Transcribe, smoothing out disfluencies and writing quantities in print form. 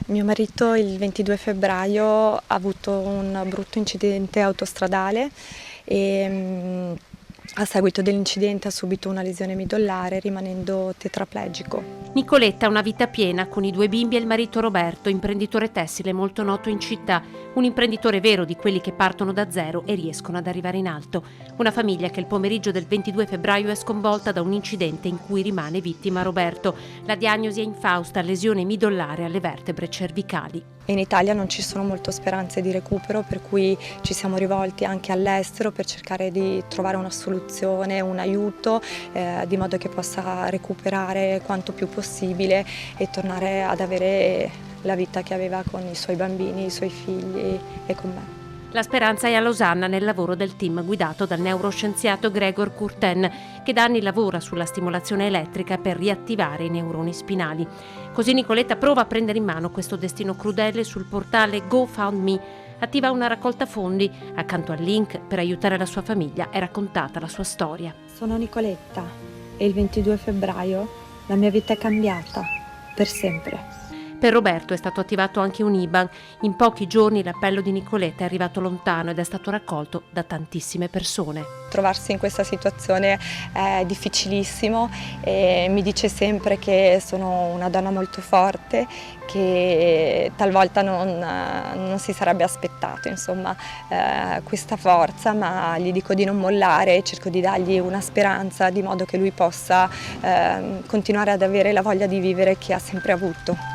Mio marito il 22 febbraio ha avuto un brutto incidente autostradale e a seguito dell'incidente ha subito una lesione midollare rimanendo tetraplegico. Nicoletta ha una vita piena con i 2 bimbi e il marito Roberto, imprenditore tessile molto noto in città, un imprenditore vero di quelli che partono da zero e riescono ad arrivare in alto. Una famiglia che il pomeriggio del 22 febbraio è sconvolta da un incidente in cui rimane vittima Roberto. La diagnosi è infausta, lesione midollare alle vertebre cervicali. In Italia non ci sono molte speranze di recupero, per cui ci siamo rivolti anche all'estero per cercare di trovare una soluzione, un aiuto, di modo che possa recuperare quanto più possibile e tornare ad avere la vita che aveva con i suoi bambini, i suoi figli e con me. La speranza è a Losanna nel lavoro del team guidato dal neuroscienziato Gregor Curten, che da anni lavora sulla stimolazione elettrica per riattivare i neuroni spinali. Così Nicoletta prova a prendere in mano questo destino crudele sul portale GoFundMe. Attiva una raccolta fondi, accanto al link per aiutare la sua famiglia è raccontata la sua storia. Sono Nicoletta e il 22 febbraio la mia vita è cambiata per sempre. Per Roberto è stato attivato anche un IBAN. In pochi giorni l'appello di Nicoletta è arrivato lontano ed è stato raccolto da tantissime persone. Trovarsi in questa situazione è difficilissimo e mi dice sempre che sono una donna molto forte, che talvolta non si sarebbe aspettato, insomma, questa forza, ma gli dico di non mollare, cerco di dargli una speranza di modo che lui possa continuare ad avere la voglia di vivere che ha sempre avuto.